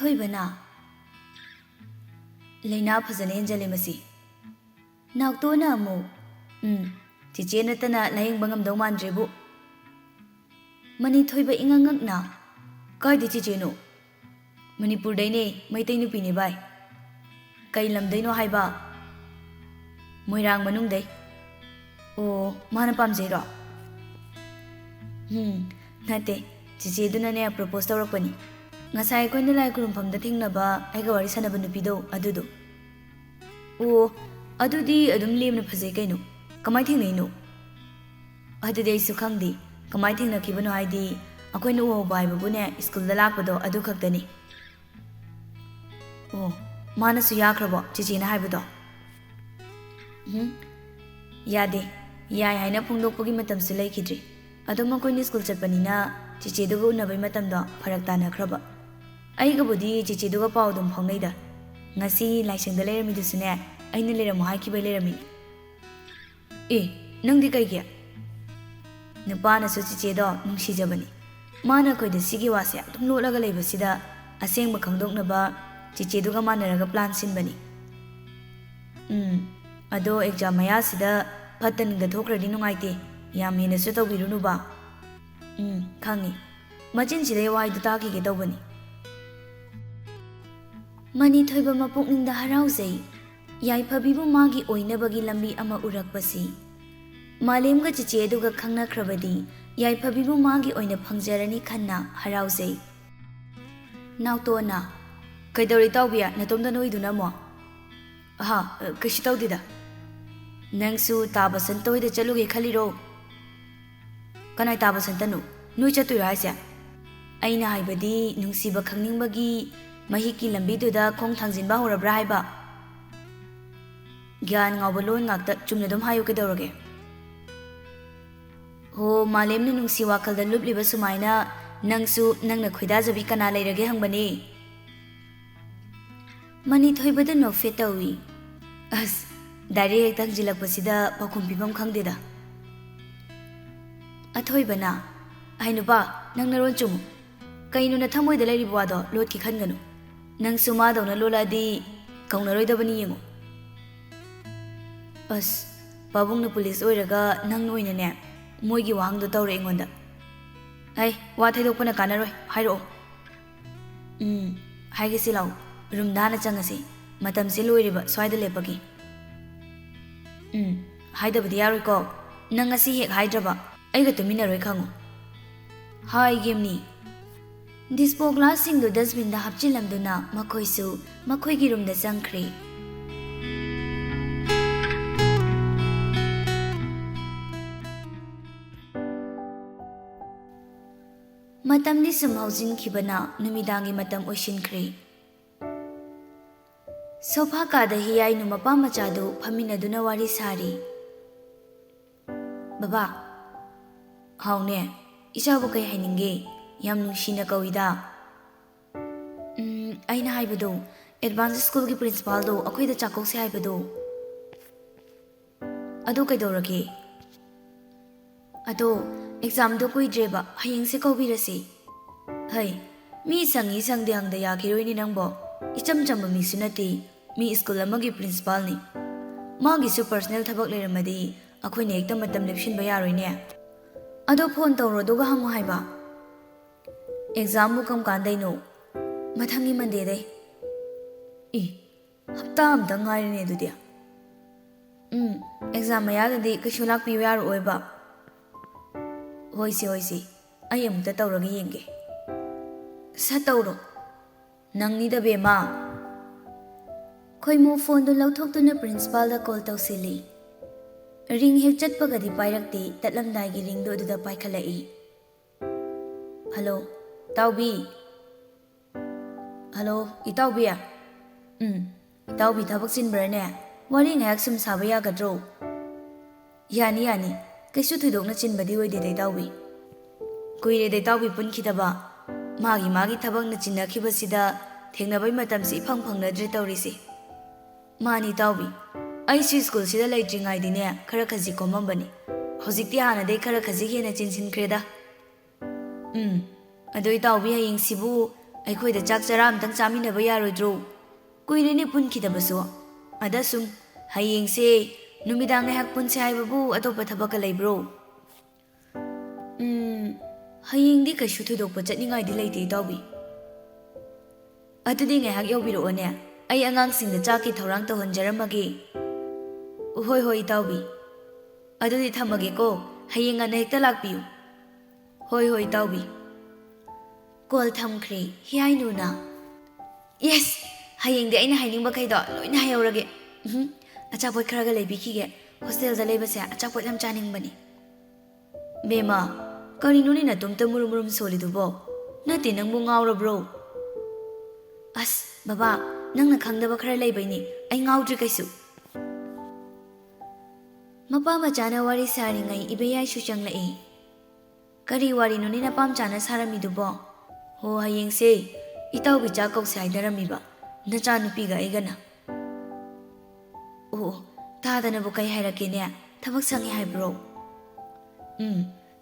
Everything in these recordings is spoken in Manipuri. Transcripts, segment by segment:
ꯑꯊꯣꯏꯕꯅ ꯂꯩꯅꯥ ꯐꯖꯅ ꯍꯦꯟꯖꯜꯂꯦ ꯃꯁꯤ꯫ ꯅꯥꯎꯇꯣꯅ ꯑꯃꯨꯛ ꯆꯤꯆꯦ ꯅꯠꯇꯅ ꯂꯥꯌꯦꯡꯕ ꯉꯝꯗꯧ ꯃꯥꯟꯗ꯭ꯔꯦꯕꯨ꯫ ꯃꯅꯤꯊꯣꯏꯕ ꯏꯉꯛꯉꯛꯅ ꯀꯥꯏꯗ ꯆꯤꯆꯦꯅꯣ? ꯃꯅꯤꯄꯨꯔꯗꯩꯅꯦ, ꯃꯩꯇꯩ ꯅꯨꯄꯤꯅꯦ ꯚꯥꯏ꯫ ꯀꯩ ꯂꯝꯗꯩꯅꯣ ꯍꯥꯏꯕ? ꯃꯣꯏꯔꯥꯡ ꯃꯅꯨꯡꯗꯩ꯫ ꯑꯣ, ꯃꯥꯅ ꯄꯥꯝꯖꯩꯔꯣ? ꯅꯠꯇꯦ, ꯆꯤꯆꯦꯗꯨꯅꯅꯦ ꯄ꯭ꯔꯣꯄꯣꯁ ꯇꯧꯔꯛꯄꯅꯤ꯫ ꯉꯁꯥꯏ ꯑꯩꯈꯣꯏꯅ ꯂꯥꯏ ꯈꯨꯔꯨꯝꯐꯝꯗ ꯊꯦꯡꯅꯕ ꯑꯩꯒ ꯋꯥꯔꯤ ꯁꯥꯟꯅꯕ ꯅꯨꯄꯤꯗꯣ ꯑꯗꯨꯗꯣ꯫ ꯑꯣ, ꯑꯗꯨꯗꯤ ꯑꯗꯨꯝ ꯂꯦꯝꯅ ꯐꯖꯩ ꯀꯩꯅꯣ꯫ ꯀꯃꯥꯏ ꯊꯦꯡꯅꯩꯅꯣ? ꯑꯗꯨꯗꯤ ꯑꯩꯁꯨ ꯈꯪꯗꯦ ꯀꯃꯥꯏ ꯊꯦꯡꯅꯈꯤꯕꯅꯣ ꯍꯥꯏꯗꯤ ꯑꯩꯈꯣꯏꯅ ꯎꯍꯧꯕ ꯍꯥꯏꯕꯕꯨꯅꯦ ꯁ꯭ꯀꯨꯜꯗ ꯂꯥꯛꯄꯗꯣ ꯑꯗꯨ ꯈꯛꯇꯅꯤ꯫ ꯑꯣ, ꯃꯥꯅꯁꯨ ꯌꯥꯈ꯭ꯔꯕꯣ ꯆꯤꯆꯦꯅ ꯍꯥꯏꯕꯗꯣ? ꯌꯥꯗꯦ, ꯌꯥꯏ ꯍꯥꯏꯅ ꯐꯣꯡꯗꯣꯛꯄꯒꯤ ꯃꯇꯝꯁꯨ ꯂꯩꯈꯤꯗ꯭ꯔꯤ꯫ ꯑꯗꯨꯝ ꯑꯩꯈꯣꯏꯅ ꯁ꯭ꯀꯨꯜ ꯆꯠꯄꯅꯤꯅ ꯆꯤꯆꯦꯗꯨꯒ ꯎꯅꯕꯩ ꯃꯇꯝꯗꯣ ꯐꯔꯛ ꯇꯥꯅꯈ꯭ꯔꯕ꯫ ꯑꯩꯒꯕꯨꯗꯤ ꯆꯤꯆꯦꯗꯨꯒ ꯄꯥꯎ ꯑꯗꯨꯝ ꯐꯥꯎꯅꯩꯗ꯫ ꯉꯁꯤ ꯂꯥꯏꯁꯪꯗ ꯂꯩꯔꯝꯃꯤꯗꯨꯁꯨꯅꯦ ꯑꯩꯅ ꯂꯩꯔꯝꯃꯣ ꯍꯥꯏꯈꯤꯕꯩ ꯂꯩꯔꯝꯃꯤꯅꯦ꯫ ꯑꯦ, ꯅꯪꯗꯤ ꯀꯩꯒꯤ? ꯅꯨꯄꯥꯅꯁꯨ ꯆꯤꯆꯦꯗꯣ ꯅꯨꯡꯁꯤꯖꯕꯅꯤ꯫ ꯃꯥꯅ ꯑꯩꯈꯣꯏꯗ ꯁꯤꯒꯤ ꯋꯥꯁꯦ ꯑꯗꯨꯝ ꯂꯣꯠꯂꯒ ꯂꯩꯕꯁꯤꯗ ꯑꯁꯦꯡꯕ ꯈꯪꯗꯣꯛꯅꯕ ꯆꯤꯆꯦꯗꯨꯒ ꯃꯥꯟꯅꯔꯒ ꯄ꯭ꯂꯥꯟ ꯁꯤꯟꯕꯅꯤ꯫ ꯑꯗꯣ ꯑꯦꯛꯖꯥꯝ ꯃꯌꯥꯁꯤꯗ ꯐꯠꯇ ꯅꯨꯡꯗ ꯊꯣꯛꯈ꯭ꯔꯗꯤ ꯅꯨꯡꯉꯥꯏꯇꯦ꯫ ꯌꯥꯝ ꯍꯦꯟꯅꯁꯨ ꯇꯧꯕꯤꯔꯨꯅꯨꯕ꯫ ꯈꯪꯉꯤ꯫ ꯃꯆꯤꯟꯁꯤꯗꯩ ꯋꯥꯍꯩꯗꯨ ꯇꯥꯈꯤꯒꯦ ꯇꯧꯕꯅꯤ꯫ ꯃꯅꯤꯊꯣꯏꯕ ꯃꯄꯨꯛꯅꯤꯡꯗ ꯍꯔꯥꯎꯖꯩ꯫ ꯌꯥꯏꯐꯕꯤꯕꯨ ꯃꯥꯒꯤ ꯑꯣꯏꯅꯕꯒꯤ ꯂꯝꯕꯤ ꯑꯃ ꯎꯔꯛꯄꯁꯤ꯫ ꯃꯥꯂꯦꯝꯒ ꯆꯤꯆꯦ ꯑꯗꯨꯒ ꯈꯪꯅꯈ꯭ꯔꯕꯗꯤ ꯌꯥꯏꯐꯕꯤꯕꯨ ꯃꯥꯒꯤ ꯑꯣꯏꯅ ꯐꯪꯖꯔꯅꯤ ꯈꯟꯅ ꯍꯔꯥꯎꯖꯩ꯫ ꯅꯥꯎꯇꯣꯅ ꯀꯩꯗꯧꯔꯤ ꯏꯇꯥꯎꯕꯤ, ꯅꯇꯣꯝꯗ ꯅꯣꯛꯏꯗꯨꯅ ꯑꯃꯨꯛ? ꯀꯩꯁꯨ ꯇꯧꯗꯦꯗ꯫ ꯅꯪꯁꯨ ꯇꯥ ꯕꯁꯟꯇ ꯍꯣꯏꯗ ꯆꯠꯂꯨꯒꯦ ꯈꯜꯂꯤꯔꯣ? ꯀꯅꯥꯏ ꯇꯥ ꯕꯁꯟꯇꯅꯣ? ꯅꯣꯏ ꯆꯠꯇꯣꯏꯔꯣ ꯍꯥꯏꯁꯦ? ꯑꯩꯅ ꯍꯥꯏꯕꯗꯤ ꯅꯨꯡꯁꯤꯕ ꯈꯪꯅꯤꯡꯕꯒꯤ ꯃꯍꯤꯛꯀꯤ ꯂꯝꯕꯤꯗꯨꯗ ꯈꯣꯡ ꯊꯥꯡꯖꯤꯟꯕ ꯍꯧꯔꯕ꯭ꯔꯥ ꯍꯥꯏꯕ? ꯒ꯭ꯌꯥꯟ ꯉꯥꯎꯕ ꯂꯣꯟ ꯉꯥꯛꯇ ꯆꯨꯝꯅ ꯑꯗꯨꯝ ꯍꯥꯏꯌꯨ ꯀꯩꯗꯧꯔꯒꯦ? ꯍꯣ, ꯃꯥꯂꯦꯝꯅ ꯅꯨꯡꯁꯤ ꯋꯥꯈꯜꯗ ꯂꯨꯞꯂꯤꯕ ꯁꯨꯃꯥꯏꯅ ꯅꯪꯁꯨ ꯅꯪꯅ ꯈꯣꯏꯗꯥꯖꯕꯤ ꯀꯅꯥ ꯂꯩꯔꯒꯦ ꯍꯪꯕꯅꯤ꯫ ꯃꯅꯤꯊꯣꯏꯕꯗ ꯅꯣꯛꯐꯦꯠ ꯇꯧꯏ꯫ ꯑꯁ, ꯗꯥꯏꯔꯦꯛ ꯍꯦꯛꯇ ꯍꯪꯖꯤꯜꯂꯛꯄꯁꯤꯗ ꯄꯥꯎꯈꯨꯝ ꯄꯤꯐꯝ ꯈꯪꯗꯦꯗ꯫ ꯑꯊꯣꯏꯕꯅ ꯑꯩ ꯅꯨꯄꯥ, ꯅꯪ ꯅꯔꯣꯟ ꯆꯨꯝꯃꯨ꯫ ꯀꯩꯅꯣ ꯅꯊꯃꯣꯏꯗ ꯂꯩꯔꯤꯕ ꯋꯥꯗꯣ ꯂꯣꯠꯀꯦ ꯈꯟꯒꯅꯨ꯫ ꯅꯪꯁꯨ ꯃꯥꯗꯧꯅ ꯂꯣꯠꯂꯛꯑꯗꯤ ꯀꯧꯅꯔꯣꯏꯗꯕꯅꯤ ꯌꯦꯡꯉꯨ꯫ ꯑꯁ, ꯄꯥꯕꯨꯡꯅ ꯄꯨꯂꯤꯁ ꯑꯣꯏꯔꯒ ꯅꯪꯅ ꯑꯣꯏꯅꯅꯦ ꯃꯣꯏꯒꯤ ꯋꯥꯍꯪꯗꯣ ꯇꯧꯔꯦ ꯑꯩꯉꯣꯟꯗ꯫ ꯋꯥ ꯊꯩꯗꯣꯛꯄꯅ ꯀꯥꯟꯅꯔꯣꯏ, ꯍꯥꯏꯔꯛꯑꯣ꯫ ꯍꯥꯏꯒꯦꯁꯤ ꯂꯥꯛꯎ, ꯔꯨꯝꯗ ꯍꯥꯟꯅ ꯆꯪꯉꯁꯤ꯫ ꯃꯇꯝꯁꯦ ꯂꯣꯏꯔꯦꯕ ꯁ꯭ꯋꯥꯏꯗ ꯂꯦꯞꯄꯒꯤ꯫ ꯍꯥꯏꯗꯕꯗꯤ ꯌꯥꯔꯣꯏꯀꯣ꯫ ꯅꯪ ꯉꯁꯤ ꯍꯦꯛ ꯍꯥꯏꯗ꯭ꯔꯕ ꯑꯩꯒ ꯇꯨꯃꯤꯟꯅꯔꯣꯏ ꯈꯪꯉꯨ꯫ ꯍꯥꯏꯒꯦꯝꯅꯤ꯫ ꯗꯤꯁꯄꯣ ꯒ꯭ꯂꯥꯁꯁꯤꯡꯗꯨ ꯗꯁꯕꯤꯟꯗ ꯍꯥꯞꯆꯤꯜꯂꯝꯗꯨꯅ ꯃꯈꯣꯏꯁꯨ ꯃꯈꯣꯏꯒꯤ ꯔꯨꯝꯗ ꯆꯪꯈ꯭ꯔꯦ꯫ ꯃꯇꯝꯗꯤ ꯁꯨꯝ ꯍꯧꯖꯤꯟꯈꯤꯕꯅ ꯅꯨꯃꯤꯗꯥꯡꯒꯤ ꯃꯇꯝ ꯑꯣꯏꯁꯤꯟꯈ꯭ꯔꯦ꯫ ꯁꯣꯐꯥ ꯀꯥꯗ ꯍꯤꯌꯥꯏꯅꯨ ꯃꯄꯥ ꯃꯆꯥꯗꯨ ꯐꯝꯃꯤꯟꯅꯗꯨꯅ ꯋꯥꯔꯤ ꯁꯥꯔꯤ꯫ ꯕꯕꯥ, ꯍꯥꯎꯅꯦ, ꯏꯆꯥꯕꯨ ꯀꯩ ꯍꯥꯏꯅꯤꯡꯒꯦ? ꯌꯥꯝ ꯅꯨꯡꯁꯤꯅ ꯀꯧꯏꯗ꯫ ꯑꯩꯅ ꯍꯥꯏꯕꯗꯣ, ꯑꯦꯗꯚꯥꯟꯁ ꯁ꯭ꯀꯨꯜꯒꯤ ꯄ꯭ꯔꯤꯟꯁꯤꯄꯥꯜꯗꯣ ꯑꯩꯈꯣꯏꯗ ꯆꯥꯛꯀꯧꯁꯦ ꯍꯥꯏꯕꯗꯣ꯫ ꯑꯗꯣ ꯀꯩꯗꯧꯔꯒꯦ? ꯑꯗꯣ ꯑꯦꯛꯖꯥꯝꯗꯣ ꯀꯨꯏꯗ꯭ꯔꯦꯕ, ꯍꯌꯦꯡꯁꯦ ꯀꯧꯕꯤꯔꯁꯤ꯫ ꯃꯤ ꯁꯪꯉꯤ ꯁꯪꯗꯦ ꯍꯪꯗ ꯌꯥꯈꯤꯔꯣꯏꯅꯦ ꯅꯪꯕꯣ꯫ ꯏꯆꯝ ꯆꯝꯕ ꯃꯤꯁꯨ ꯅꯠꯇꯦ, ꯃꯤ ꯁ꯭ꯀꯨꯜ ꯑꯃꯒꯤ ꯄ꯭ꯔꯤꯟꯁꯤꯄꯥꯜꯅꯤ꯫ ꯃꯥꯒꯤꯁꯨ ꯄꯔꯁꯅꯦꯜ ꯊꯕꯛ ꯂꯩꯔꯝꯃꯗꯤ ꯑꯩꯈꯣꯏꯅ ꯍꯦꯛꯇ ꯃꯇꯝ ꯂꯦꯞꯁꯤꯟꯕ ꯌꯥꯔꯣꯏꯅꯦ꯫ ꯑꯗꯣ ꯐꯣꯟ ꯇꯧꯔꯣ ꯑꯗꯨꯒ ꯍꯪꯉꯣ ꯍꯥꯏꯕ꯫ ꯑꯦꯛꯖꯥꯝꯕꯨ ꯀꯔꯝ ꯀꯥꯟꯗꯩꯅꯣ? ꯃꯊꯪꯒꯤ ꯃꯟꯗꯦꯗꯩ꯫ ꯍꯞꯇꯥ ꯑꯝꯇꯪ ꯉꯥꯏꯔꯦꯅꯦ ꯑꯗꯨꯗꯤ꯫ ꯑꯦꯛꯖꯥꯝ ꯃꯌꯥꯗꯗꯤ ꯀꯩꯁꯨ ꯂꯥꯛꯄꯤꯌꯨ ꯌꯥꯔꯛꯑꯣꯏꯕ꯫ ꯍꯣꯏꯁꯦ, ꯑꯩ ꯑꯃꯨꯛꯇ ꯇꯧꯔꯒ ꯌꯦꯡꯒꯦ꯫ ꯁꯠ ꯇꯧꯔꯣ꯫ ꯅꯪꯅꯤꯗ ꯕꯦꯝꯃ꯫ ꯈꯣꯏꯃꯨ ꯐꯣꯟꯗꯨ ꯂꯧꯊꯣꯛꯇꯨꯅ ꯄ꯭ꯔꯤꯟꯁꯤꯄꯥꯜꯗ ꯀꯣꯜ ꯇꯧꯁꯤꯜꯂꯤ꯫ ꯔꯤꯡ ꯍꯦꯛ ꯆꯠꯄꯒꯗꯤ ꯄꯥꯏꯔꯛꯇꯦ, ꯇꯠꯂꯝꯗꯥꯏꯒꯤ ꯔꯤꯡꯗꯨ ꯑꯗꯨꯗ ꯄꯥꯏꯈꯠꯂꯛꯏ꯫ ꯍꯜꯂꯣ, ꯏꯇꯥꯎꯕꯤ? ꯍꯜꯂꯣ, ꯏꯇꯥꯎꯕꯤ? ꯏꯇꯥꯎꯕꯤ ꯊꯕꯛ ꯆꯤꯟꯕ꯭ꯔꯅꯦ? ꯋꯥꯔꯤ ꯉꯥꯏꯍꯥꯛ ꯁꯨꯝ ꯁꯥꯕ ꯌꯥꯒꯗ꯭ꯔꯣ? ꯌꯥꯅꯤ, ꯀꯩꯁꯨ ꯊꯣꯏꯗꯣꯛꯅ ꯆꯤꯟꯕꯗꯤ ꯑꯣꯏꯗꯦꯗ ꯏꯇꯥꯎꯕꯤ꯫ ꯀꯨꯏꯔꯦꯗ ꯏꯇꯥꯎꯕꯤ ꯄꯨꯟꯈꯤꯗꯕ꯫ ꯃꯥꯒꯤ ꯊꯕꯛꯅ ꯆꯤꯟꯅꯈꯤꯕꯁꯤꯗ ꯊꯦꯡꯅꯕꯩ ꯃꯇꯝꯁꯤ ꯏꯐꯪ ꯐꯪꯅꯗ꯭ꯔꯦ ꯇꯧꯔꯤꯁꯦ꯫ ꯃꯥꯅꯤ ꯏꯇꯥꯎꯕꯤ, ꯑꯩꯁꯨ ꯁ꯭ꯀꯨꯜꯁꯤꯗ ꯂꯩꯇ꯭ꯔꯤꯉꯩꯗꯤꯅꯦ ꯈꯔ ꯈꯖꯤꯛ ꯀꯣꯝꯃꯝꯕꯅꯤ꯫ ꯍꯧꯖꯤꯛꯇꯤ ꯍꯥꯟꯅꯗꯩ ꯈꯔ ꯈꯖꯤꯛ ꯍꯦꯟꯅ ꯆꯤꯟꯁꯤꯟꯈ꯭ꯔꯦꯗ꯫ ꯑꯗꯣ ꯏꯇꯥꯎꯕꯤ ꯍꯌꯦꯡꯁꯤꯕꯨ ꯑꯩꯈꯣꯏꯗ ꯆꯥꯛ ꯆꯔꯥ ꯑꯝꯇꯪ ꯆꯥꯃꯤꯟꯅꯕ ꯌꯥꯔꯣꯏꯗ꯭ꯔꯣ? ꯀꯨꯏꯔꯦꯅꯦ ꯄꯨꯟꯈꯤꯗꯕꯁꯨ꯫ ꯑꯗ ꯁꯨꯝ ꯍꯌꯦꯡꯁꯦ ꯅꯨꯃꯤꯗꯥꯡ ꯉꯥꯏꯍꯥꯛ ꯄꯨꯟꯁꯦ ꯍꯥꯏꯕꯕꯨ ꯑꯇꯣꯞꯄ ꯊꯕꯛꯀ ꯂꯩꯕ꯭ꯔꯣ? ꯍꯌꯦꯡꯗꯤ ꯀꯩꯁꯨ ꯊꯣꯏꯗꯣꯛꯄ ꯆꯠꯅꯤꯡꯉꯥꯏꯗꯤ ꯂꯩꯇꯦ ꯏꯇꯥꯎꯕꯤ꯫ ꯑꯗꯨꯗꯤ ꯉꯥꯏꯍꯥꯛ ꯌꯧꯕꯤꯔꯛꯑꯣꯅꯦ, ꯑꯩ ꯑꯉꯥꯡꯁꯤꯡꯗ ꯆꯥꯛꯀꯤ ꯊꯧꯔꯥꯡ ꯇꯧꯍꯟꯖꯔꯝꯃꯒꯦ꯫ ꯍꯣꯏ ꯍꯣꯏ ꯏꯇꯥꯎꯕꯤ, ꯑꯗꯨꯗꯤ ꯊꯝꯃꯒꯦꯀꯣ, ꯍꯌꯦꯡ ꯉꯟꯅ ꯍꯦꯛꯇ ꯂꯥꯛꯄꯤꯌꯨ꯫ ꯍꯣꯏ ꯍꯣꯏ ꯏꯇꯥꯎꯕꯤ꯫ ꯀꯣꯜ ꯊꯝꯈ꯭ꯔꯦ ꯍꯤꯌꯥꯏꯅꯨꯅ꯫ ꯌꯦꯁ, ꯍꯌꯦꯡꯗꯤ ꯑꯩꯅ ꯍꯥꯏꯅꯤꯡꯕꯈꯩꯗꯣ ꯂꯣꯏꯅ ꯍꯥꯏꯍꯧꯔꯒꯦ꯫ ꯑꯆꯥꯄꯣꯠ ꯈꯔꯒ ꯂꯩꯕꯤꯈꯤꯒꯦ, ꯍꯣꯁꯇꯦꯜꯗ ꯂꯩꯕꯁꯦ ꯑꯆꯥꯄꯣꯠ ꯌꯥꯝ ꯆꯥꯅꯤꯡꯕꯅꯤ꯫ ꯕꯦꯝꯃ, ꯀꯔꯤꯅꯣꯅꯦ ꯅꯇꯣꯝꯇ ꯃꯨꯔꯨꯝ ꯃꯨꯔꯨꯝ ꯁꯣꯜꯂꯤꯗꯨꯕꯣ? ꯅꯠꯇꯦ ꯅꯪꯕꯨ ꯉꯥꯎꯔꯕ꯭ꯔꯣ? ꯑꯁ ꯕꯕꯥ, ꯅꯪꯅ ꯈꯪꯗꯕ ꯈꯔ ꯂꯩꯕꯩꯅꯤ, ꯑꯩ ꯉꯥꯎꯗ꯭ꯔꯤ ꯀꯩꯁꯨ꯫ ꯃꯄꯥ ꯃꯆꯥꯅ ꯋꯥꯔꯤ ꯁꯥꯔꯤꯉꯩ ꯏꯕꯦꯌꯥꯏꯁꯨ ꯆꯪꯂꯛꯏ꯫ ꯀꯔꯤ ꯋꯥꯔꯤꯅꯣꯅꯦ ꯅꯄꯥꯝꯆꯥꯅ ꯁꯥꯔꯝꯃꯤꯗꯨꯕꯣ? ꯍꯣ, ꯍꯌꯦꯡꯁꯦ ꯏꯇꯥꯎꯒꯤ ꯆꯥꯛ ꯀꯧꯁꯦ ꯍꯥꯏꯅꯔꯝꯃꯤꯕ, ꯅꯆꯥꯅꯨꯄꯤꯒ ꯑꯩꯒꯅ꯫ ꯑꯣ, ꯇꯥꯗꯅꯕꯨ ꯀꯩ ꯍꯥꯏꯔꯛꯀꯦꯅꯦ? ꯊꯕꯛ ꯁꯪꯉꯤ ꯍꯥꯏꯕ꯭ꯔꯣ?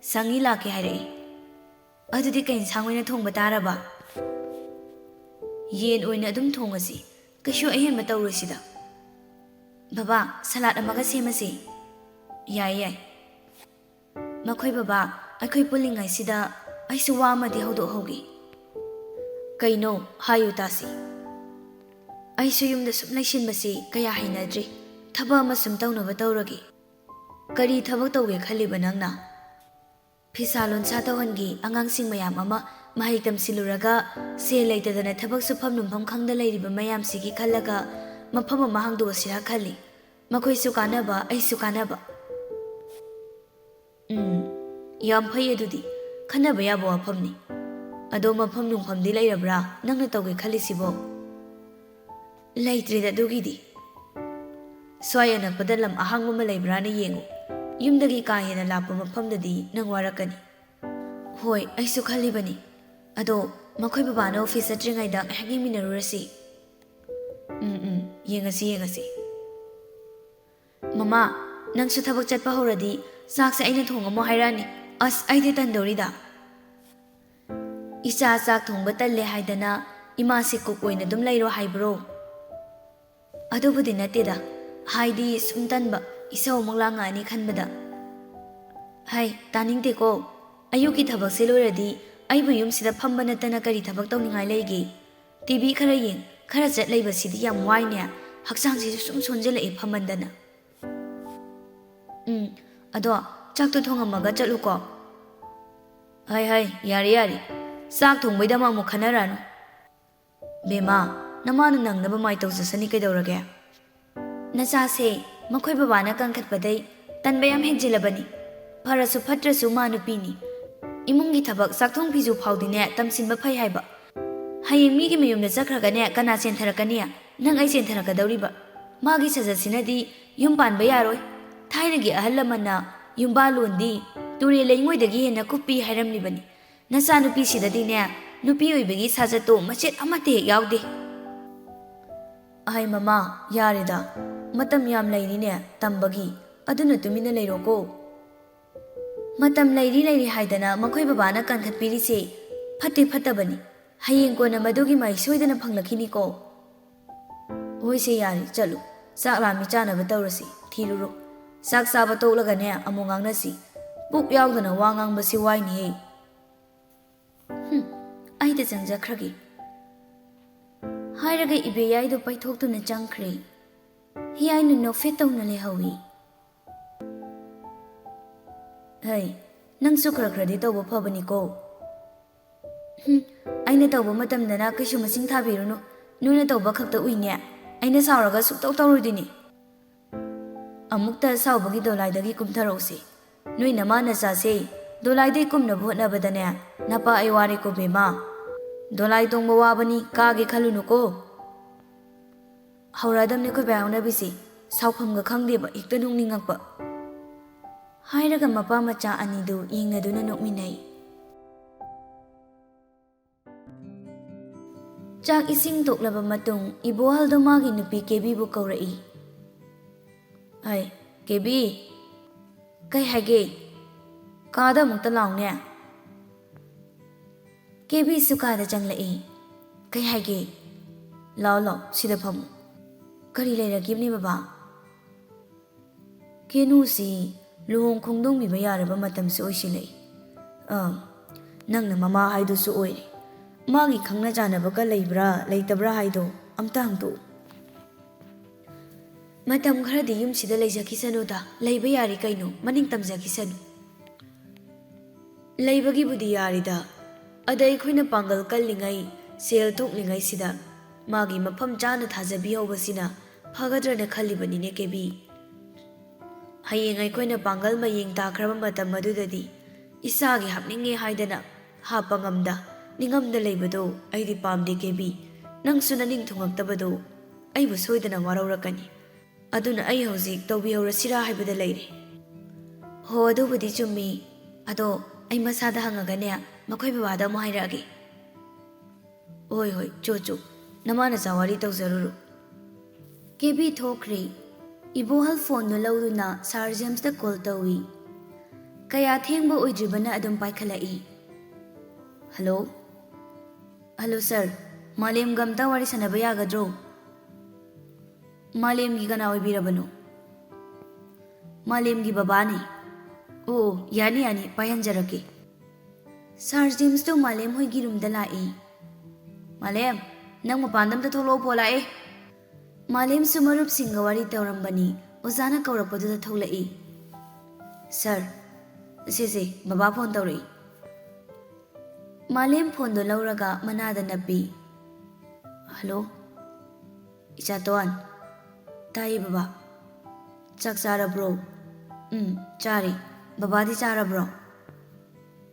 ꯁꯪꯉꯤ, ꯂꯥꯛꯀꯦ ꯍꯥꯏꯔꯛꯏ꯫ ꯑꯗꯨꯗꯤ ꯀꯩ ꯏꯟꯁꯥꯡ ꯑꯣꯏꯅ ꯊꯣꯡꯕ ꯇꯥꯔꯕ? ꯌꯦꯟ ꯑꯣꯏꯅ ꯑꯗꯨꯝ ꯊꯣꯡꯉꯁꯤ, ꯀꯩꯁꯨ ꯑꯍꯦꯟꯕ ꯇꯧꯔꯣꯏꯁꯤꯗ꯫ ꯕꯕꯥ, ꯁꯂꯥꯗ ꯑꯃꯒ ꯁꯦꯝꯃꯁꯤ꯫ ꯌꯥꯏ ꯌꯥꯏ꯫ ꯃꯈꯣꯏ ꯕꯕꯥ, ꯑꯩꯈꯣꯏ ꯄꯨꯜꯂꯤꯉꯩꯁꯤꯗ ꯑꯩꯁꯨ ꯋꯥ ꯑꯃꯗꯤ ꯍꯧꯗꯣꯛꯍꯧꯒꯦ꯫ ꯀꯩꯅꯣ? ꯍꯥꯏꯌꯨ ꯇꯥꯁꯤ꯫ ꯑꯩꯁꯨ ꯌꯨꯝꯗ ꯁꯨꯝ ꯂꯩꯁꯤꯟꯕꯁꯤ ꯀꯌꯥ ꯍꯩꯅꯗ꯭ꯔꯤ, ꯊꯕꯛ ꯑꯃ ꯁꯨꯝ ꯇꯧꯅꯕ ꯇꯧꯔꯒꯦ꯫ ꯀꯔꯤ ꯊꯕꯛ ꯇꯧꯒꯦ ꯈꯜꯂꯤꯕ ꯅꯪꯅ? ꯐꯤꯁꯥ ꯂꯣꯟꯁꯥ ꯇꯧꯍꯟꯒꯦ, ꯑꯉꯥꯡꯁꯤꯡ ꯃꯌꯥꯝ ꯑꯃ ꯃꯍꯩ ꯇꯝꯁꯤꯜꯂꯨꯔꯒ ꯁꯦꯜ ꯂꯩꯇꯗꯅ ꯊꯕꯛ ꯁꯨꯐꯝ ꯅꯣꯝꯐꯝ ꯈꯪꯗ ꯂꯩꯔꯤꯕ ꯃꯌꯥꯝꯁꯤꯒꯤ ꯈꯜꯂꯒ ꯃꯐꯝ ꯑꯃ ꯍꯥꯡꯗꯣꯛꯑꯁꯤꯔꯥ ꯈꯜꯂꯤ, ꯃꯈꯣꯏꯁꯨ ꯀꯥꯟꯅꯕ ꯑꯩꯁꯨ ꯀꯥꯟꯅꯕ꯫ ꯌꯥꯝ ꯐꯩ, ꯑꯗꯨꯗꯤ ꯈꯟꯅꯕ ꯌꯥꯕ ꯋꯥꯐꯝꯅꯤ꯫ ꯑꯗꯣ ꯃꯐꯝ ꯅꯨꯡꯐꯝꯗꯤ ꯂꯩꯔꯕ꯭ꯔꯥ ꯅꯪꯅ ꯇꯧꯒꯦ ꯈꯜꯂꯤꯁꯤꯕꯣ? ꯂꯩꯇ꯭ꯔꯤꯗ ꯑꯗꯨꯒꯤꯗꯤ꯫ ꯁ꯭ꯋꯥꯏ ꯑꯅꯛꯄꯗ ꯂꯝ ꯑꯍꯥꯡꯕ ꯑꯃ ꯂꯩꯕ꯭ꯔꯥꯅ ꯌꯦꯡꯉꯨ, ꯌꯨꯝꯗꯒꯤ ꯀꯥ ꯍꯦꯟꯅ ꯂꯥꯞꯄ ꯃꯐꯝꯗꯗꯤ ꯅꯪ ꯋꯥꯔꯛꯀꯅꯤ꯫ ꯍꯣꯏ, ꯑꯩꯁꯨ ꯈꯜꯂꯤꯕꯅꯤ꯫ ꯑꯗꯣ ꯃꯈꯣꯏ ꯕꯕꯥꯅ ꯑꯣꯐꯤꯁ ꯆꯠꯇ꯭ꯔꯤꯉꯩꯗ ꯉꯥꯏꯍꯥꯛ ꯌꯦꯡꯃꯤꯟꯅꯔꯨꯔꯁꯤ꯫ ꯌꯦꯡꯉꯁꯤ ꯌꯦꯡꯉꯁꯤ꯫ ꯃꯃꯥ, ꯅꯪꯁꯨ ꯊꯕꯛ ꯆꯠꯄ ꯍꯧꯔꯗꯤ ꯆꯥꯛꯁꯦ ꯑꯩꯅ ꯊꯣꯡꯉꯝꯃꯣ ꯍꯥꯏꯔꯛꯑꯅꯤ꯫ ꯑꯁ, ꯑꯩꯗꯤ ꯇꯟꯗꯧꯔꯤꯗ꯫ ꯏꯆꯥ ꯆꯥꯛ ꯊꯣꯡꯕ ꯇꯜꯂꯦ ꯍꯥꯏꯗꯅ ꯏꯃꯥꯁꯤ ꯀꯨꯛ ꯑꯣꯏꯅ ꯑꯗꯨꯝ ꯂꯩꯔꯣ ꯍꯥꯏꯕ꯭ꯔꯣ? ꯑꯗꯨꯕꯨꯗꯤ ꯅꯠꯇꯦꯗ, ꯍꯥꯏꯗꯤ ꯁꯨꯝ ꯇꯟꯕ, ꯏꯁꯧ ꯑꯃꯨꯛ ꯂꯥꯡꯉꯛꯑꯅꯤ ꯈꯟꯕꯗ꯫ ꯍꯩ, ꯇꯥꯅꯤꯡꯗꯦꯀꯣ꯫ ꯑꯌꯨꯛꯀꯤ ꯊꯕꯛꯁꯦ ꯂꯣꯏꯔꯗꯤ ꯑꯩꯕꯨ ꯌꯨꯝꯁꯤꯗ ꯐꯝꯕ ꯅꯠꯇꯅ ꯀꯔꯤ ꯊꯕꯛ ꯇꯧꯅꯤꯡꯉꯥই ꯂꯩꯒꯦ? ꯇꯤꯚꯤ ꯈꯔ ꯌꯦꯡ, ꯈꯔ ꯆꯠ ꯂꯩꯕꯁꯤꯗꯤ ꯌꯥꯝ ꯋꯥꯏꯅꯦ, ꯍꯛꯆꯥꯡꯁꯤꯁꯨ ꯁꯨꯝ ꯁꯣꯟꯖꯜꯂꯛꯑꯦ ꯐꯝꯃꯟꯗꯅ꯫ ꯑꯗꯣ ꯆꯥꯛꯇꯣ ꯊꯣꯡꯉꯝꯃꯒ ꯆꯠꯂꯨꯀꯣ꯫ ꯍꯩ, ꯌꯥꯔꯦ ꯌꯥꯔꯦ, ꯆꯥꯛ ꯊꯣꯡꯕꯩꯗꯃꯛ ꯑꯃꯨꯛ ꯈꯟꯅꯔꯛꯑꯅꯨ꯫ ꯕꯦꯝꯃ, ꯅꯃꯥꯅ ꯅꯪꯅꯕ ꯃꯥꯏ ꯇꯧꯖꯁꯅꯤ, ꯀꯩꯗꯧꯔꯒꯦ? ꯅꯆꯥꯁꯦ ꯃꯈꯣꯏ ꯕꯕꯥꯅ ꯀꯟꯈꯠꯄꯗꯩ ꯇꯟꯕ ꯌꯥꯝ ꯍꯦꯟꯖꯤꯜꯂꯕꯅꯤ꯫ ꯐꯔꯁꯨ ꯐꯠꯇ꯭ꯔꯁꯨ ꯃꯥ ꯅꯨꯄꯤꯅꯤ, ꯏꯃꯨꯡꯒꯤ ꯊꯕꯛ ꯆꯥꯛꯊꯣꯡ ꯐꯤꯖꯨ ꯐꯥꯎꯗꯤꯅꯦ ꯇꯝꯁꯤꯟꯕ ꯐꯩ ꯍꯥꯏꯕ꯫ ꯍꯌꯦꯡ ꯃꯤꯒꯤ ꯃꯌꯨꯝꯗ ꯆꯠꯈ꯭ꯔꯒꯅꯦ ꯀꯅꯥ ꯆꯦꯟꯊꯔꯛꯀꯅꯤ? ꯅꯪ ꯑꯩ ꯆꯦꯟꯊꯔꯛꯀꯗꯧꯔꯤꯕ꯫ ꯃꯥꯒꯤ ꯁꯖꯠꯁꯤꯅꯗꯤ ꯌꯨꯝ ꯄꯥꯟꯕ ꯌꯥꯔꯣꯏ, ꯊꯥꯏꯅꯒꯤ ꯑꯍꯜ ꯂꯃꯟꯅ ꯌꯨꯝꯕꯥꯜꯂꯣꯟꯗꯤ ꯇꯨꯔꯦꯜ ꯂꯩꯉꯣꯏꯗꯒꯤ ꯍꯦꯟꯅ ꯀꯨꯞꯄꯤ ꯍꯥꯏꯔꯝꯂꯤꯕꯅꯤ꯫ ꯅꯆꯥꯅꯨꯄꯤꯁꯤꯗꯗꯤꯅꯦ ꯅꯨꯄꯤ ꯑꯣꯏꯕꯒꯤ ꯁꯥꯖꯠꯇꯣ ꯃꯆꯦꯠ ꯑꯃꯠꯇ ꯍꯦꯛ ꯌꯥꯎꯗꯦ꯫ ꯑꯍꯩ ꯃꯃꯥ, ꯌꯥꯔꯦꯗ, ꯃꯇꯝ ꯌꯥꯝ ꯂꯩꯔꯤꯅꯦ ꯇꯝꯕꯒꯤ, ꯑꯗꯨꯅ ꯇꯨꯃꯤꯟꯅ ꯂꯩꯔꯣꯀꯣ꯫ ꯃꯇꯝ ꯂꯩꯔꯤ ꯍꯥꯏꯗꯅ ꯃꯈꯣꯏ ꯕꯕꯥꯅ ꯀꯟꯈꯠꯄꯤꯔꯤꯁꯦ ꯐꯠꯇꯦ ꯐꯠꯇꯕꯅꯤ, ꯍꯌꯦꯡ ꯀꯣꯟꯅ ꯃꯗꯨꯒꯤ ꯃꯍꯩ ꯁꯣꯏꯗꯅ ꯐꯪꯂꯛꯈꯤꯅꯤꯀꯣ꯫ ꯍꯣꯏꯁꯦ ꯌꯥꯔꯦ, ꯆꯠꯂꯨ, ꯆꯥꯛ ꯂꯥꯝꯃꯤ ꯆꯥꯅꯕ ꯇꯧꯔꯁꯤ, ꯊꯤꯔꯨꯔꯣ꯫ ꯆꯥꯛ ꯆꯥꯕ ꯇꯣꯛꯂꯒꯅꯦ ꯑꯃꯨꯛ ꯉꯥꯡꯅꯁꯤ, ꯄꯨꯛ ꯌꯥꯎꯗꯅ ꯋꯥ ꯉꯥꯡꯕꯁꯤ ꯋꯥꯏꯅꯦꯍꯦ꯫ ꯑꯩꯗ ꯆꯪꯖꯈ꯭ꯔꯒꯦ ꯍꯥꯏꯔꯒ ꯏꯕꯦꯌꯥꯏꯗꯨ ꯄꯩꯊꯣꯛꯇꯨꯅ ꯆꯪꯈ꯭ꯔꯦ꯫ ꯍꯤꯌꯥꯏꯅ ꯅꯣꯛꯐꯦꯠ ꯇꯧꯅ ꯂꯩꯍꯧꯏ꯫ ꯍꯩ, ꯅꯪꯁꯨ ꯈꯔ ꯈꯔꯗꯤ ꯇꯧꯕ ꯐꯕꯅꯤꯀꯣ꯫ ꯑꯩꯅ ꯇꯧꯕ ꯃꯇꯝꯗꯅ ꯀꯩꯁꯨ ꯃꯁꯤꯡ ꯊꯥꯕꯤꯔꯨꯅꯨ, ꯅꯣꯏꯅ ꯇꯧꯕ ꯈꯛꯇ ꯎꯏꯅꯦ, ꯑꯩꯅ ꯁꯥꯎꯔꯒ ꯁꯨꯛꯇꯧ ꯇꯧꯔꯣꯏꯗꯣꯏꯅꯤ꯫ ꯑꯃꯨꯛꯇ ꯁꯥꯎꯕꯒꯤ ꯗꯣꯂꯥꯏꯗꯒꯤ ꯀꯨꯝꯊꯔꯛꯎꯁꯤ꯫ ꯅꯣꯏ ꯅꯃꯥ ꯅꯆꯥꯁꯦ ꯗꯣꯂꯥꯏꯗꯩ ꯀꯨꯝꯅꯕ ꯍꯣꯠꯅꯕꯗꯅꯦ ꯅꯄꯥ ꯑꯩ ꯋꯥꯔꯦꯀꯣ ꯕꯦꯝꯃ꯫ ꯗꯣꯂꯥꯏ ꯇꯣꯡꯕ ꯋꯥꯕꯅꯤ, ꯀꯥꯒꯦ ꯈꯜꯂꯨꯅꯨꯀꯣ꯫ ꯍꯧꯔꯛꯑꯗꯕꯅꯤ ꯑꯩꯈꯣꯏ ꯕꯥꯏ ꯍꯧꯅꯕꯤꯁꯤ, ꯁꯥꯎꯐꯝꯒ ꯈꯪꯗꯦꯕ, ꯍꯦꯛꯇ ꯅꯣꯛꯅꯤꯡꯉꯛꯄ꯫ ꯍꯥꯏꯔꯒ ꯃꯄꯥ ꯃꯆꯥ ꯑꯅꯤꯗꯨ ꯌꯦꯡꯅꯗꯨꯅ ꯅꯣꯛꯃꯤꯟꯅꯩ꯫ ꯆꯥꯛ ꯏꯁꯤꯡ ꯇꯣꯛꯂꯕ ꯃꯇꯨꯡ ꯏꯕꯣꯍꯜꯗꯨ ꯃꯥꯒꯤ ꯅꯨꯄꯤ ꯀꯦꯕꯤꯕꯨ ꯀꯧꯔꯛꯏ꯫ ꯍꯩ ꯀꯦꯕꯤ, ꯀꯩ ꯍꯥꯏꯒꯦ? ꯀꯥꯗ ꯑꯃꯨꯛꯇ ꯂꯥꯎꯅꯦ꯫ ꯀꯦꯕꯤꯁꯨ ꯀꯥꯗ ꯆꯪꯂꯛꯏ꯫ Kay haige. Lao, sida phamu. Kari leiragibni baba. Kenu si luhong khongdong mi bayaraba matam si oisilei. Nangna mama haidu su oire. Magi khangna janabaga leibra leitabra haido amta hangtu. Matam kharadi yum sida leijaki da leiba yari kaino maning tamjaki sanu. Leibagi budi yari da adai khoina pangal kallingai sel toklingai sida magi mafam jana thajabi hobasina phagadrana khallibanine kebi. Hayeng aikoina pangal mayeng takraba matam madudadi isagi hapninge haidana hapa ngamda ningamda leibado aidi pamde kebi nang sunaning thungaktabado aibu soidana waraurakani aduna ai hojik tawbi horasira haibada leire ho adubudi chummi ado ai masada hangagane makhoi babada mo hairage hoi chocho namana sawari tawzaruru kebi thokri Ibohal phone no lauduna Sir James da call tawi. Kaya thengba oidribana adum paikhalai. Hello? Hello sir. Malem gamta wari sanaba yagadro. Malem gi kana oibirabano. Malem gi babani. Oh, yani payanjarake. Sir James to Malem hoi gi room da lai. Malem, nang mapandam ta tholo polai. Malem sumarup singa wari taurambani ozana kaurapadu da tholai. Sir, se baba phone taurai. Malem phone do lauraga manada nabi. Hello? Icha toan. Tai baba. Chak chara bro. Chari. Baba di chara bro.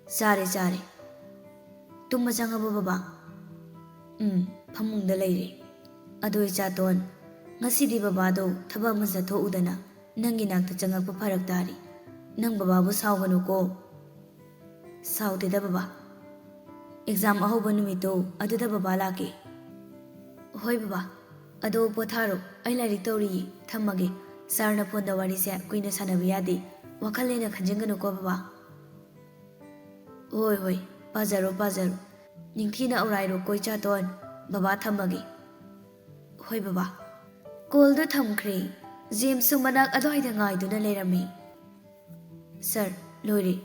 Chare. Tumma changaba baba. Phamung da leire. Ado icha toan. Ngasidi babado thaba ma zatho udana nangi nakta changakpa pharak tari nang bababu sauganu ko saude da baba exam ahoba numito aduda baba lake hoi baba ado potharo ai lari tori thamage sarna phone da wari se kuina sanabi yade wakhalena khanjinganu ko baba hoi pazaro ningthina aurairo koicha ton baba thamage hoi baba Call the thamkre. James Sumanak adoi the ngai duna lerami. Sir, lori.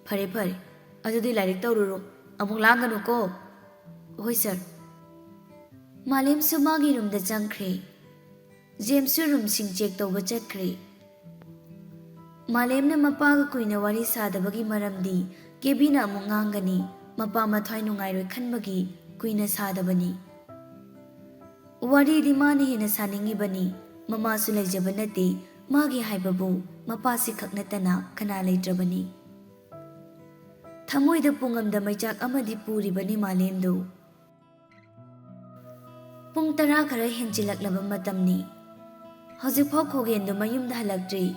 Pare. Adudi larik taururo. Amung langanu ko. Hoi sir. Malem Sumagi room the jankre. James room sing check to bachat Malem na mapaga kuina wari sadabagi maramdi. Kebina mungangani. Mapa mathai nungai khanbagi kuina sadabani. Wari di mani hina saningi bani mama su leijaba nate magi haibabu mapa si khaknatana kana leitrabani thamoi da pungamda maichak amadi puri bani malem do pung tara khara henchilaklaba matamni hojik phau khogen do mayum da halaktri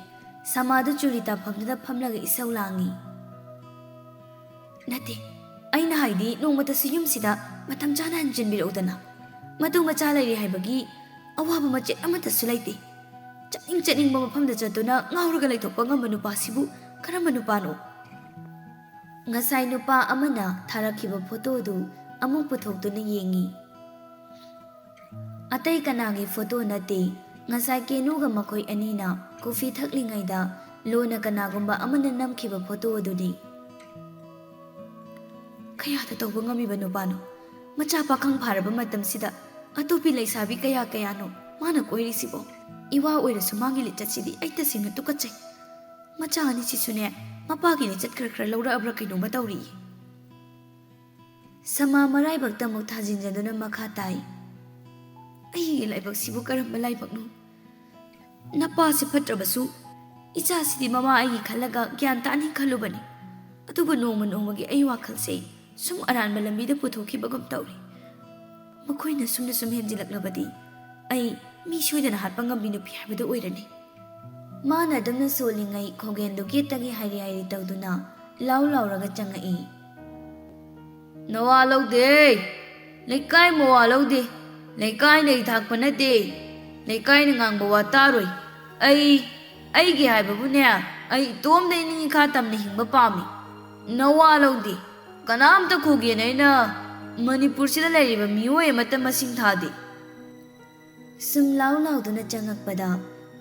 samadu churita phamda phamlaga isau langi nate aina haidi nongmata siyum sida matam chana hanjinbir udana Matu macha lairi haibagi awaba machet amata sulaite chaning ba mafamda chatuna ngauraga laithokpa ngamba nupa sibu karamba nupano ngasai nupa amana tharakhiba photo du amuk puthokduna yengi atai kanagi photo nate ngasai kenu ga makoi anina coffee thaklingai da lona kanagumba amana namkhiba photo aduni kaya ta tawba ngami ba nupano macha pakhang pharaba matam sida atopi leisabi kaya no mana koiri sibo iwa oira sumangi le chachidi aita singna tukachai macha ani sisune mapagi le chat khra laura abra kaino batawri sama marai bakta muk thajin janduna makha tai ai laibak sibu karamba laibak no napa se phatrabasu icha sidi mama ai khalaga gyan tani khalubani atuba nongma gi ai wakhal se sum aran malambi da puthoki bagum tawri makoina sumna sum henjilaklabadi ai mi soidana hatpa ngambi nupi habada oirani mana damna solingai khogendo getagi hari tawduna lauraga changai nawa laude leikai mowa laude leikai nei thakpa nate leikai na ngangba wa taroi ai gi haibabu ne ai tom dei ni kha tamna hingba pami nawa laude kanam ta khoge naina ꯃꯅꯤꯄꯨꯔꯁꯤꯗ ꯂꯩꯔꯤꯕ ꯃꯤꯑꯣꯏ ꯑꯃꯠꯇ ꯃꯁꯤꯡ ꯊꯥꯗꯦ꯫ ꯁꯨꯝ ꯂꯥꯎ ꯂꯥꯎꯗꯨꯅ ꯆꯪꯉꯛꯄꯗ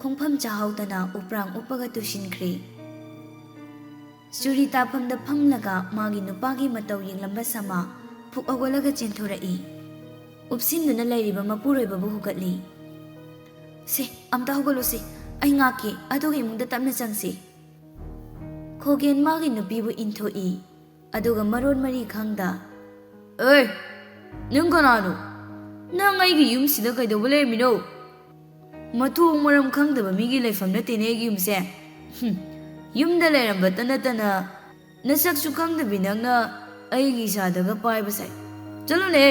ꯈꯣꯡꯐꯝ ꯆꯥꯍꯧꯗꯅ ꯎꯄ꯭ꯔꯥꯡ ꯎꯞꯄꯒ ꯇꯨꯁꯤꯟꯈ꯭ꯔꯦ꯫ ꯆꯨꯔꯤ ꯇꯥꯐꯝꯗ ꯐꯝꯂꯒ ꯃꯥꯒꯤ ꯅꯨꯄꯥꯒꯤ ꯃꯇꯧ ꯌꯦꯡꯂꯝꯕ ꯁꯃꯥ ꯐꯨꯛ ꯍꯧꯒꯠꯂꯒ ꯆꯦꯟꯊꯣꯔꯛꯏ꯫ ꯎꯞꯁꯤꯟꯗꯨꯅ ꯂꯩꯔꯤꯕ ꯃꯄꯨꯔꯣꯏꯕꯕꯨ ꯍꯨꯒꯠꯂꯤ꯫ ꯁꯦ ꯑꯝꯇ ꯍꯧꯒꯠꯂꯨꯁꯤ, ꯑꯩ ꯉꯥꯛꯀꯦ, ꯑꯗꯨꯒ ꯏꯃꯨꯡꯗ ꯇꯞꯅ ꯆꯪꯁꯤ꯫ ꯈꯣꯒꯦꯟ ꯃꯥꯒꯤ ꯅꯨꯄꯤꯕꯨ ꯏꯟꯊꯣꯛꯏ, ꯑꯗꯨꯒ ꯃꯔꯣꯟ ꯃꯔꯤ ꯈꯪꯗ, ꯑꯦ, ꯅꯪ ꯀꯅꯥꯅꯣ? ꯅꯪ ꯑꯩꯒꯤ ꯌꯨꯝꯁꯤꯗ ꯀꯩꯗꯧꯕ ꯂꯩꯔꯝꯃꯤꯅꯣ? ꯃꯊꯣꯡ ꯃꯔꯝ ꯈꯪꯗꯕ ꯃꯤꯒꯤ ꯂꯩꯐꯝ ꯅꯠꯇꯦꯅꯦ ꯑꯩꯒꯤ ꯌꯨꯝꯁꯦ꯫ ꯌꯨꯝꯗ ꯂꯩꯔꯝꯕꯇ ꯅꯠꯇꯅ ꯅꯁꯛꯁꯨ ꯈꯪꯗꯕꯤ ꯅꯪꯅ ꯑꯩꯒꯤ ꯏꯆꯥꯗꯒ ꯄꯥꯏꯕ ꯁꯥꯏ꯫ ꯆꯠꯂꯨꯅꯦ,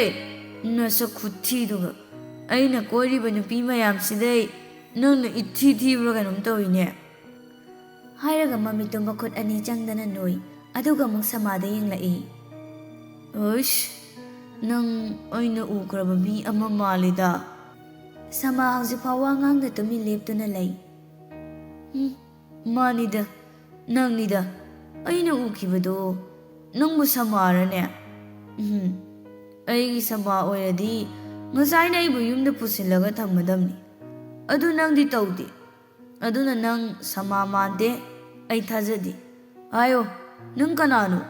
ꯅꯁꯛ ꯈꯨꯊꯤꯗꯨꯒ! ꯑꯩꯅ ꯀꯣꯏꯔꯤꯕ ꯅꯨꯄꯤ ꯃꯌꯥꯝꯁꯤꯗꯩ ꯅꯪꯅ ꯏꯊꯤ ꯊꯤꯕ꯭ꯔꯥ ꯀꯩꯅꯣꯝ ꯇꯧꯏꯅꯦ꯫ ꯍꯥꯏꯔꯒ ꯃꯃꯤꯠꯇꯨ ꯃꯈꯨꯠ ꯑꯅꯤ ꯆꯪꯗꯅ ꯅꯣꯏ, ꯑꯗꯨꯒ ꯑꯃꯨꯛ ꯁꯃꯥꯗ ꯌꯦꯡꯂꯛꯏ꯫ ꯑꯩꯁ, ꯅꯪ ꯑꯩꯅ ꯎꯈ꯭ꯔꯕ ꯃꯤ ꯑꯃ ꯃꯥꯜꯂꯤꯗ꯫ ꯁꯃꯥ ꯍꯧꯖꯤꯛꯐꯥꯎ ꯋꯥ ꯉꯥꯡꯗ ꯇꯨꯃꯤꯟ ꯂꯦꯞꯇꯨꯅ ꯂꯩ꯫ ꯃꯥꯅꯤꯗ, ꯅꯪꯅꯤꯗ ꯑꯩꯅ ꯎꯈꯤꯕꯗꯣ꯫ ꯅꯪꯕꯨ ꯁꯃꯥꯔꯅꯦ? ꯑꯩꯒꯤ ꯁꯃꯥ ꯑꯣꯏꯔꯗꯤ ꯉꯁꯥꯏꯅ ꯑꯩꯕꯨ ꯌꯨꯝꯗ ꯄꯨꯁꯤꯜꯂꯒ ꯊꯝꯃꯗꯝꯅꯤ꯫ ꯑꯗꯨ ꯅꯪꯗꯤ ꯇꯧꯗꯦ, ꯑꯗꯨꯅ ꯅꯪ ꯁꯃꯥ ꯃꯥꯟꯗꯦ, ꯑꯩ ꯊꯥꯖꯗꯦ꯫ ꯍꯥꯏꯌꯣ, ꯅꯪ ꯀꯅꯥꯅꯣ?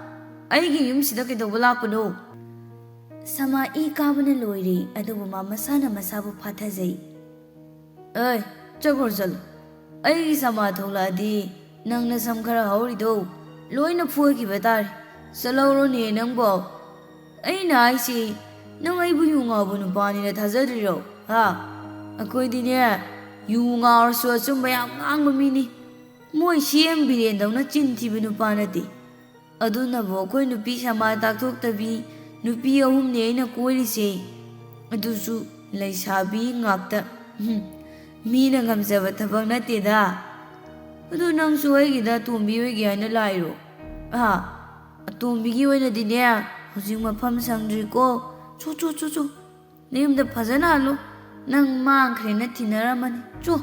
ꯑꯩꯒꯤ ꯌꯨꯝꯁꯤꯗ ꯀꯩꯗꯧꯕ ꯂꯥꯛꯄꯅꯣ? ꯁꯃꯥ ꯏ ꯀꯥꯕꯅ ꯂꯣꯏꯔꯦ, ꯑꯗꯨꯕꯨ ꯃꯥ ꯃꯁꯥꯅ ꯃꯁꯥꯕꯨ ꯐꯥꯊꯖꯩ꯫ ꯑꯦ, ꯆꯠꯈ꯭ꯔꯣ ꯆꯠꯂꯣ꯫ ꯑꯩꯒꯤ ꯁꯃꯥ ꯊꯣꯛꯂꯛꯑꯗꯤ ꯅꯪꯅ ꯁꯝ ꯈꯔ ꯍꯧꯔꯤꯗꯣ ꯂꯣꯏꯅ ꯐꯣꯏꯈꯤꯕ ꯇꯥꯔꯦ꯫ ꯆꯠꯍꯧꯔꯣꯅꯦ ꯅꯪꯕꯣ꯫ ꯑꯩꯅ ꯍꯥꯏꯁꯤ, ꯅꯪ ꯑꯩꯕꯨ ꯌꯨ ꯉꯥꯎꯕ ꯅꯨꯄꯥꯅꯤꯅ ꯊꯥꯖꯗ꯭ꯔꯤꯔꯣ? ꯑꯩꯈꯣꯏꯗꯤꯅꯦ ꯌꯨ ꯉꯥꯎꯔꯁꯨ ꯑꯆꯨꯝꯕ ꯌꯥꯝ ꯉꯥꯡꯕ ꯃꯤꯅꯤ꯫ ꯃꯣꯏ ꯁꯤꯑꯦꯝ ꯕꯤꯔꯦꯟꯗꯧꯅ ꯆꯤꯟ ꯊꯤꯕ ꯅꯨꯄꯥ ꯅꯠꯇꯦ꯫ ꯑꯗꯨꯅꯕꯨ ꯑꯩꯈꯣꯏ ꯅꯨꯄꯤ ꯁꯃꯥ ꯇꯥꯛꯊꯣꯛꯇꯕꯤ ꯅꯨꯄꯤ 3ꯅꯤ ꯑꯩꯅ ꯀꯣꯏꯔꯤꯁꯦ, ꯑꯗꯨꯁꯨ ꯂꯩꯁꯥꯕꯤ ꯉꯥꯛꯇ꯫ ꯃꯤꯅ ꯉꯝꯖꯕ ꯊꯕꯛ ꯅꯠꯇꯦꯗ꯫ ꯑꯗꯨ ꯅꯪꯁꯨ ꯑꯩꯒꯤꯗ ꯑꯇꯣꯝꯕꯤ ꯑꯣꯏꯒꯦ ꯍꯥꯏꯅ ꯂꯥꯛꯏꯔꯣ? ꯑꯇꯣꯝꯕꯤꯒꯤ ꯑꯣꯏꯅꯗꯤꯅꯦ ꯍꯧꯖꯤꯛ ꯃꯐꯝ ꯁꯪꯗ꯭ꯔꯤꯀꯣ꯫ ꯆꯣ ꯅꯌꯨꯝꯗ ꯐꯖꯅ ꯍꯜꯂꯨ, ꯅꯪ ꯃꯥꯡꯈ꯭ꯔꯦꯅ ꯊꯤꯅꯔꯝꯃꯅꯤ꯫ ꯆꯣ꯫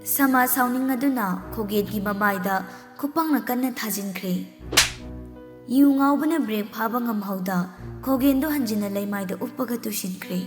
ꯁꯃꯥ ꯁꯥꯎꯅꯤꯡꯉꯗꯨꯅ ꯈꯣꯒꯦꯟꯒꯤ ꯃꯃꯥꯏꯗ ꯈꯨꯄꯥꯛꯅ ꯀꯟꯅ ꯊꯥꯖꯤꯟꯈ꯭ꯔꯦ꯫ ꯌꯨ ꯉꯥꯎꯕꯅ ꯕ꯭ꯔꯦꯛ ꯐꯥꯕ ꯉꯝꯍꯧꯗ ꯈꯣꯒꯦꯟꯗꯨ ꯍꯟꯖꯤꯟꯅ ꯂꯩꯃꯥꯏꯗ ꯎꯞꯄꯒ ꯇꯨꯁꯤꯟꯈ꯭ꯔꯦ꯫